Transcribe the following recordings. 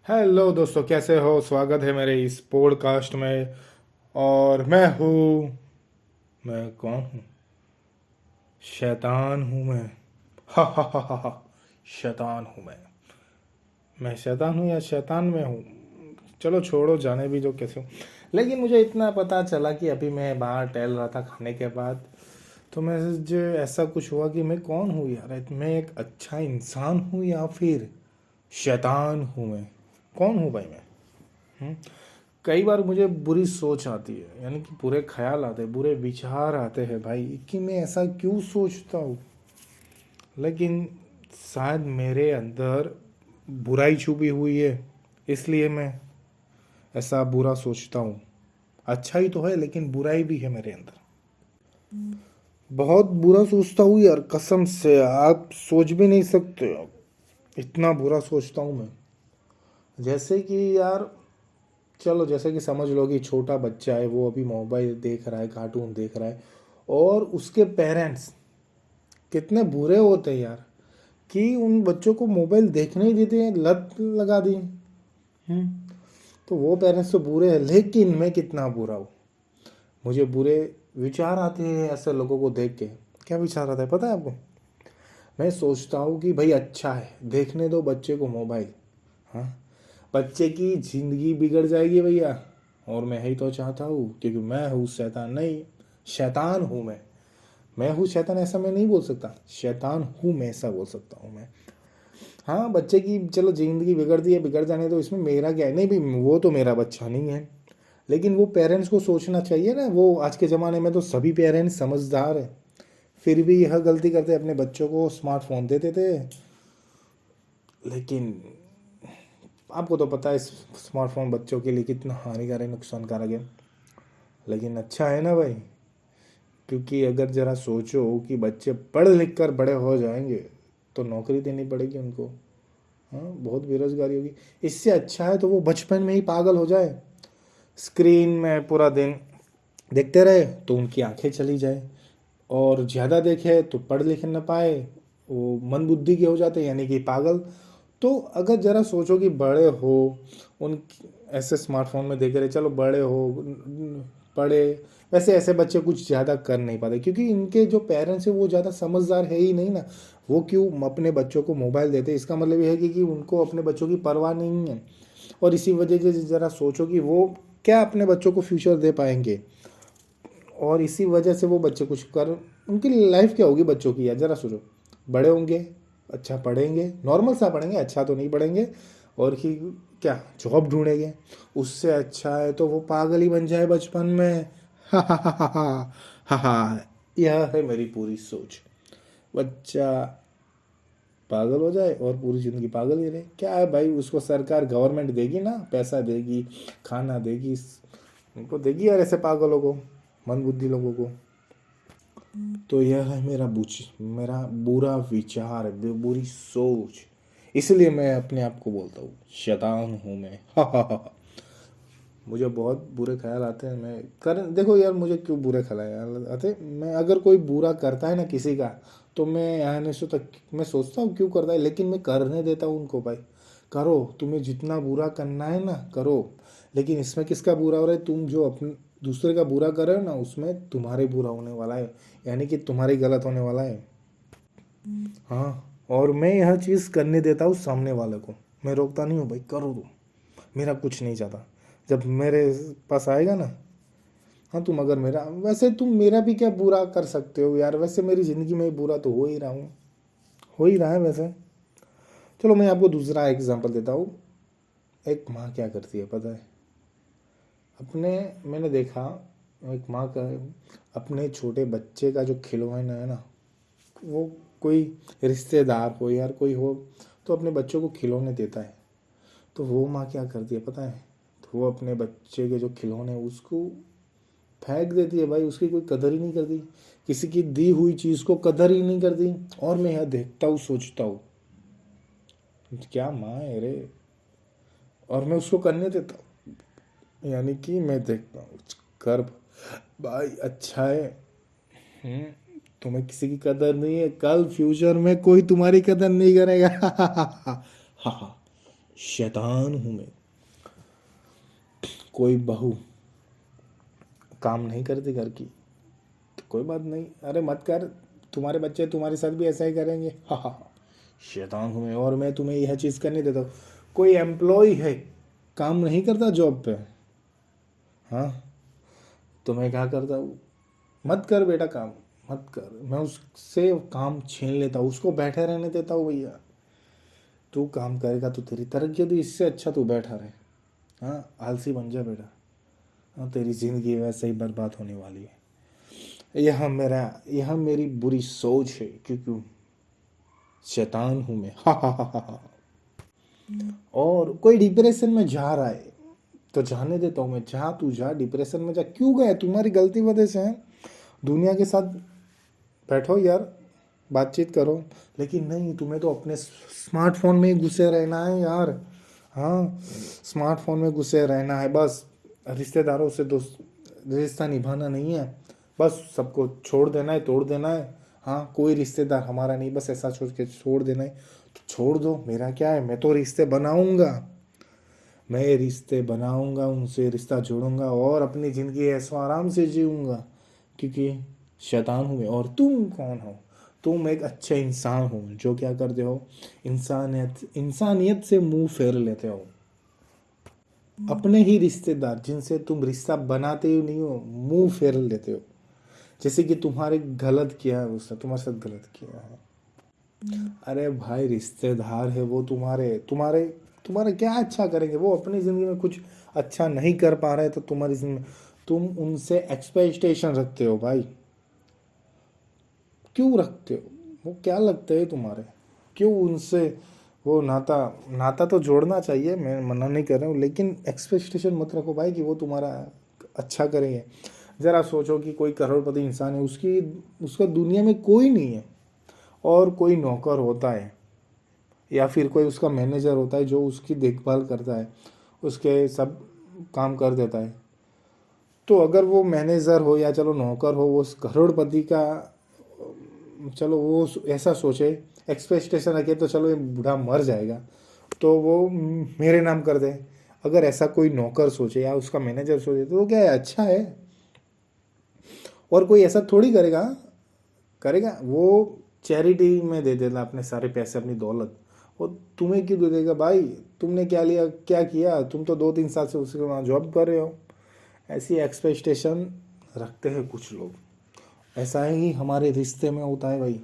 Hello दोस्तों, कैसे हो? स्वागत है मेरे इस पॉडकास्ट में। और मैं कौन हूँ? शैतान हूँ मैं। हा हा हा हा हा। शैतान हूँ मैं शैतान हूँ या शैतान में हूँ? चलो छोड़ो, जाने भी जो कैसे हूँ। लेकिन मुझे इतना पता चला कि अभी मैं बाहर टहल रहा था खाने के बाद, तो मैं जो ऐसा कुछ हुआ कि मैं कौन हूँ यार? मैं एक अच्छा इंसान हूँ या फिर शैतान हूँ? मैं कौन हूँ भाई? मैं कई बार मुझे बुरी सोच आती है, यानी कि बुरे ख्याल आते हैं, बुरे विचार आते हैं भाई, कि मैं ऐसा क्यों सोचता हूँ। लेकिन शायद मेरे अंदर बुराई छुपी हुई है, इसलिए मैं ऐसा बुरा सोचता हूँ। अच्छा ही तो है, लेकिन बुराई भी है मेरे अंदर। बहुत बुरा सोचता हूँ यार, कसम से आप सोच भी नहीं सकते। इतना बुरा सोचता हूँ मैं। जैसे कि यार, चलो जैसे कि समझ लो कि छोटा बच्चा है, वो अभी मोबाइल देख रहा है, कार्टून देख रहा है, और उसके पेरेंट्स कितने बुरे होते हैं यार, कि उन बच्चों को मोबाइल देखने ही देते हैं, लत लगा दी। तो वो पेरेंट्स तो बुरे हैं, लेकिन मैं कितना बुरा हूँ। मुझे बुरे विचार आते हैं ऐसे लोगों को देख के। क्या विचार आता है पता है आपको? मैं सोचता हूँ कि भाई अच्छा है, देखने दो बच्चे को मोबाइल। हाँ, बच्चे की ज़िंदगी बिगड़ जाएगी भैया। और मैं ही तो चाहता हूँ, क्योंकि मैं हूँ शैतान नहीं, शैतान हूँ मैं हूँ शैतान ऐसा मैं नहीं बोल सकता, शैतान हूँ मैं ऐसा बोल सकता हूँ मैं। हाँ, बच्चे की चलो ज़िंदगी बिगड़ दी है, बिगड़ जाने तो इसमें मेरा क्या है? नहीं भी, वो तो मेरा बच्चा नहीं है। लेकिन वो पेरेंट्स को सोचना चाहिए ना। वो आज के ज़माने में तो सभी पेरेंट्स समझदार है, फिर भी यह गलती करते, अपने बच्चों को स्मार्टफोन देते थे। लेकिन आपको तो पता है स्मार्टफोन बच्चों के लिए कितना हानिकारक, नुकसानकारक है। लेकिन अच्छा है ना भाई, क्योंकि अगर ज़रा सोचो कि बच्चे पढ़ लिख कर बड़े हो जाएंगे, तो नौकरी देनी पड़ेगी उनको। हाँ, बहुत बेरोजगारी होगी। इससे अच्छा है तो वो बचपन में ही पागल हो जाए, स्क्रीन में पूरा दिन देखते रहे, तो उनकी आंखें चली जाए। और ज़्यादा देखे तो पढ़ लिख न पाए, वो मंद बुद्धि के हो जाते, यानी कि पागल। तो अगर ज़रा सोचो कि बड़े हो, उन ऐसे स्मार्टफोन में देख रहे, चलो बड़े हो, पढ़े। वैसे ऐसे बच्चे कुछ ज़्यादा कर नहीं पाते, क्योंकि इनके जो पेरेंट्स हैं वो ज़्यादा समझदार है ही नहीं ना। वो क्यों अपने बच्चों को मोबाइल देते? इसका मतलब ये है कि उनको अपने बच्चों की परवाह नहीं है। और इसी वजह से ज़रा सोचो कि वो क्या अपने बच्चों को फ्यूचर दे पाएंगे। और इसी वजह से वो बच्चे कुछ कर, उनकी लाइफ क्या होगी बच्चों की यार? ज़रा सोचो। बड़े होंगे, अच्छा पढ़ेंगे, नॉर्मल सा पढ़ेंगे, अच्छा तो नहीं पढ़ेंगे। और कि क्या जॉब ढूंढेंगे? उससे अच्छा है तो वो पागल ही बन जाए बचपन में। हा हा हा हा हा हा। यह है मेरी पूरी सोच। बच्चा पागल हो जाए और पूरी ज़िंदगी पागल ही रहे, क्या है भाई? उसको सरकार गवर्नमेंट देगी ना, पैसा देगी, खाना देगी, उनको देगी यार ऐसे पागलों को, मंदबुद्धि लोगों को। तो यह है मेरा बुरा विचार, बुरी सोच। इसलिए मैं अपने आप को बोलता हूँ शैतान हूँ मैं। हा हा हा। मुझे बहुत बुरे ख्याल आते हैं। मैं कर देखो यार, मुझे क्यों बुरे ख्याल आते? मैं अगर कोई बुरा करता है ना किसी का, तो मैं आने से तक मैं सोचता हूँ क्यों करता है, लेकिन मैं करने देता हूँ उनको। भाई करो, तुम्हें जितना बुरा करना है ना करो। लेकिन इसमें किसका बुरा हो रहा है? तुम जो अपने दूसरे का बुरा कर रहे हो ना, उसमें तुम्हारे बुरा होने वाला है, यानी कि तुम्हारी गलत होने वाला है। हाँ, और मैं यह चीज़ करने देता हूँ सामने वाले को। मैं रोकता नहीं हूँ भाई, करो तुम, मेरा कुछ नहीं चाहता। जब मेरे पास आएगा ना, हाँ तुम अगर मेरा, वैसे तुम मेरा भी क्या बुरा कर सकते हो यार? वैसे मेरी ज़िंदगी में बुरा तो हो ही रहा हूँ, हो ही रहा है वैसे। चलो मैं आपको दूसरा एग्जांपल देता हूँ। एक माँ क्या करती है पता है? अपने मैंने देखा, एक माँ का अपने छोटे बच्चे का जो खिलौना है ना, वो कोई रिश्तेदार हो यार, कोई हो, तो अपने बच्चों को खिलौने देता है। तो वो माँ क्या करती है पता है? तो वो अपने बच्चे के जो खिलौने उसको फेंक देती है भाई, उसकी कोई कदर ही नहीं करती, किसी की दी हुई चीज़ को कदर ही नहीं करती। और मैं यह देखता हूँ, सोचता हूँ क्या माँ है रे। और मैं उसको करने देता हूँ, यानी कि मैं देखता हूँ कर भाई, अच्छा है। हम्म, तुम्हें किसी की कदर नहीं है, कल फ्यूचर में कोई तुम्हारी कदर नहीं करेगा। हा हा। शैतान हूँ मैं। कोई बहू काम नहीं करती घर की तो कोई बात नहीं, अरे मत कर, तुम्हारे बच्चे तुम्हारे साथ भी ऐसा ही करेंगे, हा हा हा, शैतान हूँ मैं और मैं तुम्हें यह चीज़ करने देता हूँ। कोई एम्प्लॉय है, काम नहीं करता जॉब पे, हाँ, तो मैं क्या करता हूँ, मत कर बेटा काम, मत कर, मैं उससे काम छीन लेता हूँ, उसको बैठे रहने देता हूँ। भैया तू काम करेगा तो तेरी तरक्की होगी, इससे अच्छा तू बैठा रहे, हाँ, आलसी बन जा बेटा, हाँ, तेरी ज़िंदगी वैसे ही बर्बाद होने वाली है। यह मेरी बुरी सोच है, क्योंकि शैतान हूँ मैं, हा हा हा हा। और कोई डिप्रेशन में जा रहा है तो जाने देता हूँ मैं, जा तू जा डिप्रेशन में जा, क्यों गया, तुम्हारी गलती वजह से है। दुनिया के साथ बैठो यार, बातचीत करो, लेकिन नहीं, तुम्हें तो अपने स्मार्टफोन में ही घुसे रहना है यार, हाँ, स्मार्टफोन में घुसे रहना है बस। रिश्तेदारों से दोस्त रिश्ता निभाना नहीं है, बस सबको छोड़ देना है, तोड़ देना है, हाँ, कोई रिश्तेदार हमारा नहीं, बस ऐसा सोच के छोड़ देना है। तो छोड़ दो, मेरा क्या है, मैं तो रिश्ते बनाऊंगा, मैं रिश्ते बनाऊंगा, उनसे रिश्ता जोड़ूंगा और अपनी ज़िंदगी ऐसो आराम से जीऊंगा, क्योंकि शैतान हूँ मैं। और तुम कौन हो, तुम एक अच्छे इंसान हो जो क्या करते हो, इंसानियत से मुंह फेर लेते हो। अपने ही रिश्तेदार जिनसे तुम रिश्ता बनाते ही नहीं हो, मुंह फेर लेते हो, जैसे कि तुम्हारे गलत किया है, उसने तुम्हारे साथ गलत किया है। अरे भाई रिश्तेदार है वो, तुम्हारे तुम्हारे तुम्हारे क्या अच्छा करेंगे, वो अपनी ज़िंदगी में कुछ अच्छा नहीं कर पा रहे तो तुम्हारी ज़िंदगी तुम उनसे एक्सपेक्टेशन रखते हो भाई, क्यों रखते हो, वो क्या लगते है तुम्हारे, क्यों उनसे वो नाता नाता तो जोड़ना चाहिए, मैं मना नहीं कर रहा हूँ, लेकिन एक्सपेक्टेशन मत रखो भाई कि वो तुम्हारा अच्छा करेंगे। ज़रा सोचो कि कोई करोड़पति इंसान है, उसका दुनिया में कोई नहीं है, और कोई नौकर होता है या फिर कोई उसका मैनेजर होता है जो उसकी देखभाल करता है, उसके सब काम कर देता है। तो अगर वो मैनेजर हो या चलो नौकर हो, वो उस करोड़पति का, चलो वो ऐसा सोचे, एक्सपेक्टेशन रखे तो चलो ये बूढ़ा मर जाएगा तो वो मेरे नाम कर दे, अगर ऐसा कोई नौकर सोचे या उसका मैनेजर सोचे तो वो क्या है, अच्छा है। और कोई ऐसा थोड़ी करेगा, करेगा वो चैरिटी में दे देना अपने सारे पैसे, अपनी दौलत, वो तुम्हें क्यों दे देगा भाई, तुमने क्या लिया, क्या किया, तुम तो 2-3 साल से उसके वहाँ जॉब कर रहे हो। ऐसी एक्सपेक्टेशन रखते हैं कुछ लोग, ऐसा ही हमारे रिश्ते में होता है भाई,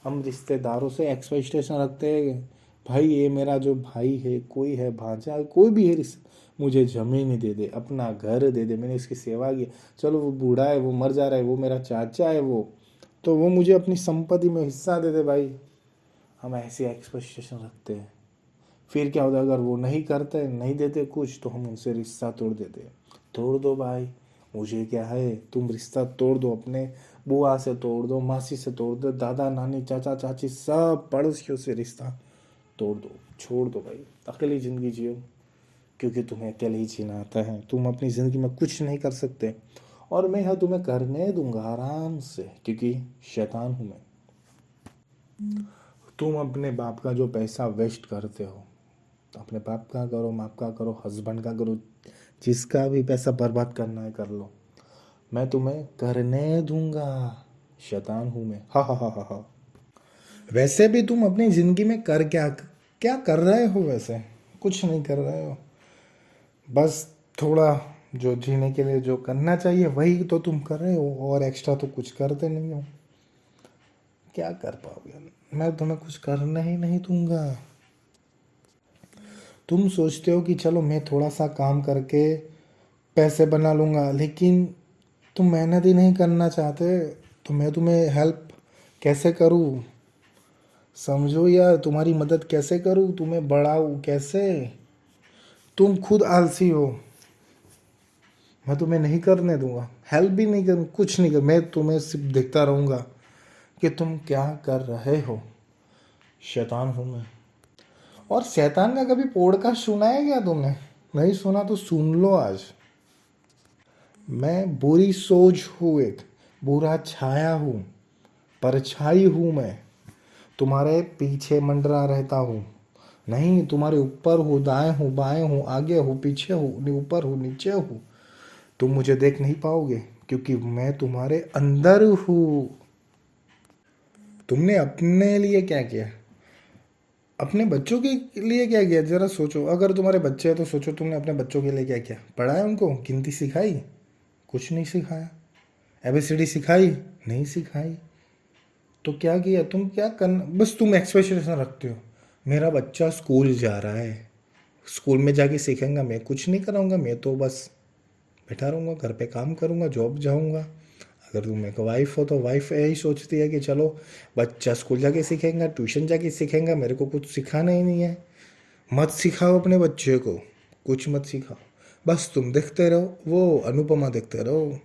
हम रिश्तेदारों से एक्सपेक्टेशन रखते हैं, भाई ये मेरा जो भाई है, कोई है भांजा है, कोई भी है, मुझे ज़मीन दे दे, अपना घर दे दे, मैंने इसकी सेवा की, चलो वो बूढ़ा है, वो मर जा रहा है, वो मेरा चाचा है, वो तो वो मुझे अपनी संपत्ति में हिस्सा दे दे भाई, हम ऐसी एक्सपेक्टेशन रखते हैं। फिर क्या होता है, अगर वो नहीं करते, नहीं देते कुछ, तो हम उनसे रिश्ता तोड़ देते हैं। तोड़ दो भाई, मुझे क्या है, तुम रिश्ता तोड़ दो, अपने बुआ से तोड़ दो, मासी से तोड़ दो, दादा नानी चाचा चाची सब पड़ोसियों से रिश्ता तोड़ दो, छोड़ दो भाई, अकेली ज़िंदगी जियो, क्योंकि तुम्हें अकेले ही जीना आता है, तुम अपनी ज़िंदगी में कुछ नहीं कर सकते, और मैं यह तुम्हें करने दूंगा आराम से, क्योंकि शैतान हूँ मैं। तुम अपने बाप का जो पैसा वेस्ट करते हो, अपने बाप का करो, माँ का करो, हस्बैंड का करो, जिसका भी पैसा बर्बाद करना है कर लो, मैं तुम्हें करने दूंगा, शैतान हूँ मैं, हा हा हा हा हा। वैसे भी तुम अपनी ज़िंदगी में कर क्या क्या कर रहे हो, वैसे कुछ नहीं कर रहे हो, बस थोड़ा जो जीने के लिए जो करना चाहिए वही तो तुम कर रहे हो, और एक्स्ट्रा तो कुछ करते नहीं हो, क्या कर पाओगे, मैं तुम्हें कुछ करने ही नहीं दूंगा। तुम सोचते हो कि चलो मैं थोड़ा सा काम करके पैसे बना लूँगा, लेकिन तुम मेहनत ही नहीं करना चाहते, तो मैं तुम्हें हेल्प कैसे करूँ, समझो यार, तुम्हारी मदद कैसे करूँ, तुम्हें बढ़ाऊँ कैसे, तुम खुद आलसी हो, मैं तुम्हें नहीं करने दूंगा, हेल्प भी नहीं करूँ, कुछ नहीं कर, मैं तुम्हें सिर्फ देखता रहूँगा कि तुम क्या कर रहे हो, शैतान हूँ मैं। और शैतान का कभी पॉडकास्ट सुना है क्या तुमने, नहीं सुना तो सुन लो आज। मैं बुरी सोच हूँ, एक बुरा छाया हूँ, परछाई हूँ मैं, तुम्हारे पीछे मंडरा रहता हूँ, नहीं, तुम्हारे ऊपर हूँ, दाएं हूँ, बाएं हूँ, आगे हूँ, पीछे हूँ, ऊपर हूँ, नीचे हूँ। तुम मुझे देख नहीं पाओगे क्योंकि मैं तुम्हारे अंदर हूँ। तुमने अपने लिए क्या किया? अपने बच्चों के लिए क्या किया? जरा सोचो, अगर तुम्हारे बच्चे हैं तो सोचो तुमने अपने बच्चों के लिए क्या किया। पढ़ाया उनको, गिनती सिखाई? कुछ नहीं सिखाया। एबीसीडी सिखाई? नहीं सिखाई। तो क्या किया? तुम क्या करना, बस तुम एक्सपेक्टेशन रखते हो मेरा बच्चा स्कूल जा रहा है, स्कूल में जाके सीखेगा, मैं कुछ नहीं कराऊंगा, मैं तो बस बैठा रहूँगा, घर पे काम करूँगा, जॉब जाऊँगा। अगर तुम एक वाइफ हो तो वाइफ यही सोचती है कि चलो बच्चा स्कूल जाके सीखेगा, ट्यूशन जाके सीखेगा, मेरे को कुछ सिखाना ही नहीं है। मत सिखाओ अपने बच्चे को, कुछ मत सिखाओ, बस तुम देखते रहो, वो अनुपमा देखते रहो।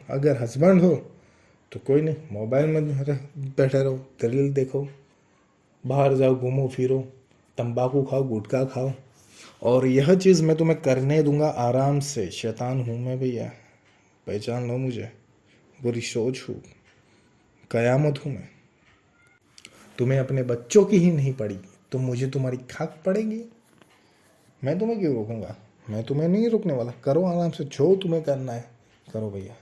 अगर हस्बैंड हो तो कोई नहीं, मोबाइल में बैठे रहो, रील देखो, बाहर जाओ, घूमो फिरो, तंबाकू खाओ, गुटखा खाओ। और यह चीज़ मैं तुम्हें करने दूंगा आराम से। शैतान हूँ मैं भैया, पहचान लो मुझे। बुरी सोच हूँ, कयामत हूँ मैं। तुम्हें अपने बच्चों की ही नहीं पड़ी तो मुझे तुम्हारी खाक पड़ेगी। मैं तुम्हें क्यों रोकूंगा? मैं तुम्हें नहीं रोकने वाला। करो आराम से, जो तुम्हें करना है करो भैया।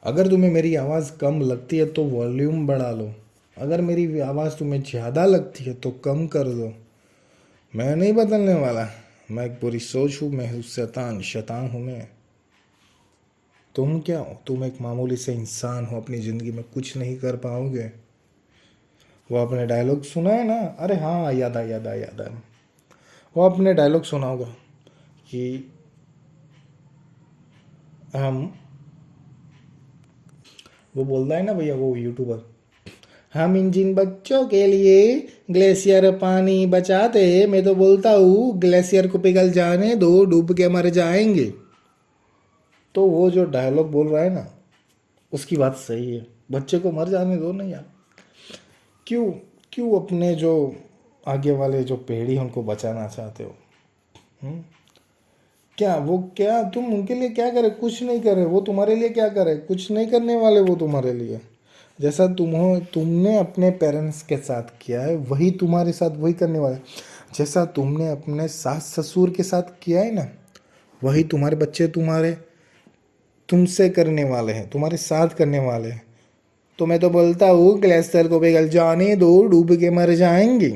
अगर तुम्हें मेरी आवाज़ कम लगती है तो वॉल्यूम बढ़ा लो, अगर मेरी आवाज़ तुम्हें ज़्यादा लगती है तो कम कर दो। मैं नहीं बदलने वाला। मैं एक बुरी सोच हूँ, मैं हूँ शैतान, शैतान हूँ मैं। तुम क्या हो? तुम एक मामूली से इंसान हो, अपनी ज़िंदगी में कुछ नहीं कर पाओगे। वो आपने डायलॉग सुना है ना? अरे हाँ, याद आया, याद आया, याद आया। वो आपने डायलॉग सुना होगा कि हम, वो बोलता है ना भैया, वो यूट्यूबर, हम इन जिन बच्चों के लिए ग्लेशियर पानी बचाते हैं, मैं तो बोलता हूँ ग्लेशियर को पिघल जाने दो, डूब के मर जाएंगे। तो वो जो डायलॉग बोल रहा है ना, उसकी बात सही है। बच्चे को मर जाने दो ना यार। क्यों, क्यों अपने जो आगे वाले जो पीढ़ी उनको बचाना चाहते हो? हुँ? क्या वो, क्या तुम उनके लिए क्या करे? कुछ नहीं करे। वो तुम्हारे लिए क्या करे? कुछ नहीं करने वाले वो तुम्हारे लिए। जैसा तुमने अपने पेरेंट्स के साथ किया है वही तुम्हारे साथ वही करने वाले। जैसा तुमने अपने सास ससुर के साथ किया है ना, वही तुम्हारे बच्चे तुम्हारे तुमसे करने वाले हैं, तुम्हारे साथ करने वाले हैं। तो मैं तो बोलता हूँ ग्लेशियर को पिघल जाने दो, डूब के मर जाएंगे।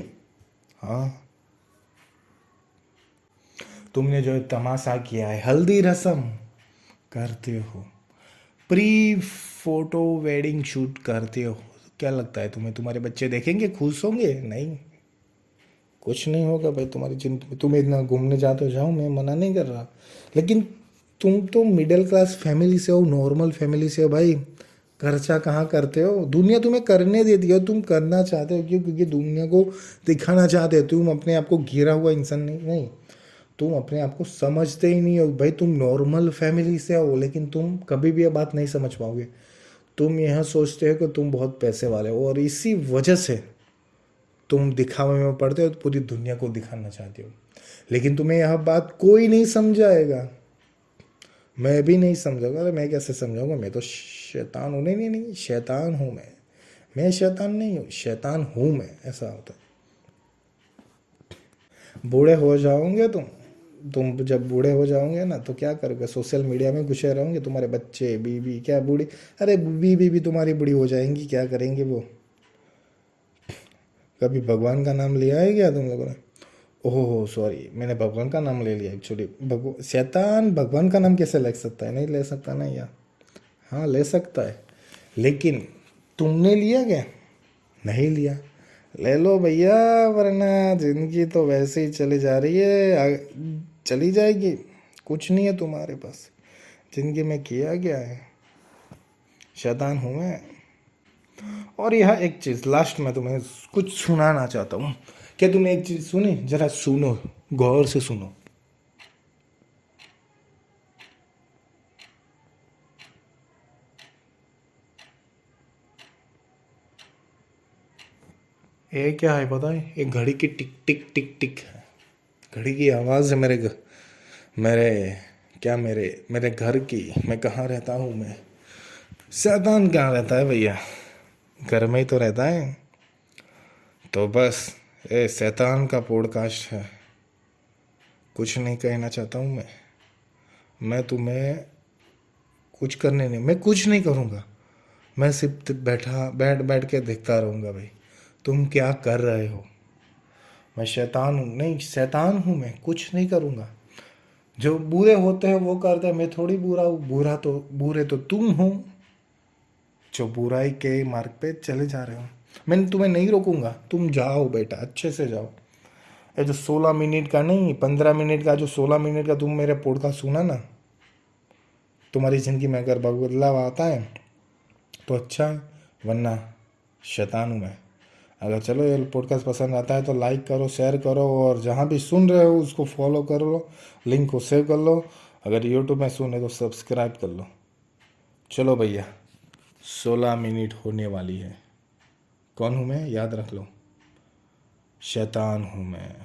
हाँ, तुमने जो तमाशा किया है, हल्दी रस्म करते हो, प्री फोटो वेडिंग शूट करते हो, क्या लगता है तुम्हें तुम्हारे बच्चे देखेंगे, खुश होंगे? नहीं, कुछ नहीं होगा भाई। तुम्हारी जिंदगी, तुम इतना घूमने जाते हो, जाओ, मैं मना नहीं कर रहा, लेकिन तुम तो मिडिल क्लास फैमिली से हो, नॉर्मल फैमिली से हो भाई। खर्चा कहाँ करते हो? दुनिया तुम्हें करने देती है, तुम करना चाहते हो क्यों? क्योंकि दुनिया को दिखाना चाहते हो। तुम अपने आप को गिरा हुआ इंसान नहीं, नहीं, तुम अपने आप को समझते ही नहीं हो भाई। तुम नॉर्मल फैमिली से हो लेकिन तुम कभी भी ये बात नहीं समझ पाओगे। तुम यह सोचते हो कि तुम बहुत पैसे वाले हो और इसी वजह से तुम दिखावे में पड़ते हो, तो पूरी दुनिया को दिखाना चाहते हो। लेकिन तुम्हें यह बात कोई नहीं समझाएगा, मैं भी नहीं समझाऊंगा। अरे मैं कैसे समझाऊंगा? मैं तो शैतान हूँ। नहीं नहीं नहीं, शैतान हूँ मैं शैतान नहीं हूँ, शैतान हूँ मैं। ऐसा होता है। बूढ़े हो जाओगे तुम जब बूढ़े हो जाओगे ना तो क्या करोगे? सोशल मीडिया में घुसे रहोगे, तुम्हारे बच्चे बीवी क्या बूढ़ी, अरे बीवी भी तुम्हारी बुढ़ी हो जाएंगी, क्या करेंगे वो? कभी भगवान का नाम लिया है क्या तुम लोगों ने? ओह सॉरी, मैंने भगवान का नाम ले लिया एक्चुअली। शैतान भगवान का नाम कैसे ले सकता है? नहीं ले सकता ना यार। हाँ ले सकता है, लेकिन तुमने लिया क्या? नहीं लिया। ले लो भैया, वरना जिंदगी तो वैसे ही चली जा रही है, चली जाएगी। कुछ नहीं है तुम्हारे पास। जिंदगी में किया क्या है? शैतान हूँ मैं। और यह एक चीज़ लास्ट में तुम्हें कुछ सुनाना चाहता हूँ। क्या तुमने एक चीज़ सुनी? जरा सुनो, गौर से सुनो। ये क्या है पता है? ये घड़ी की टिक टिक टिक टिक है। घड़ी की आवाज़ है मेरे क्या मेरे मेरे घर की। मैं कहाँ रहता हूँ मैं? शैतान कहाँ रहता है भैया? घर में ही तो रहता है। तो बस ये शैतान का पॉडकास्ट है। कुछ नहीं कहना चाहता हूँ मैं तुम्हें कुछ करने नहीं, मैं कुछ नहीं करूँगा। मैं सिर्फ बैठ बैठ के देखता रहूँगा भाई तुम क्या कर रहे हो। मैं शैतान हूँ? नहीं, शैतान हूँ मैं, कुछ नहीं करूँगा। जो बुरे होते हैं वो करते हैं, मैं थोड़ी बुरा हूँ। बुरे तो तुम हो जो बुराई के मार्ग पे चले जा रहे हो। मैं तुम्हें नहीं रोकूंगा, तुम जाओ बेटा, अच्छे से जाओ। ये जो 16 मिनट का नहीं, 15 मिनट का, जो 16 मिनट का तुम मेरे पॉडकास्ट सुना ना, तुम्हारी ज़िंदगी में अगर बदलाव आता है तो अच्छा है, वरना शैतान हूँ मैं। अगर चलो ये पॉडकास्ट पसंद आता है तो लाइक करो, शेयर करो, और जहाँ भी सुन रहे हो उसको फॉलो कर लो, लिंक को सेव कर लो। अगर यूट्यूब में सुने तो सब्सक्राइब कर लो। चलो भैया, 16 मिनट होने वाली है। कौन हूँ मैं? याद रख लो, शैतान हूँ मैं।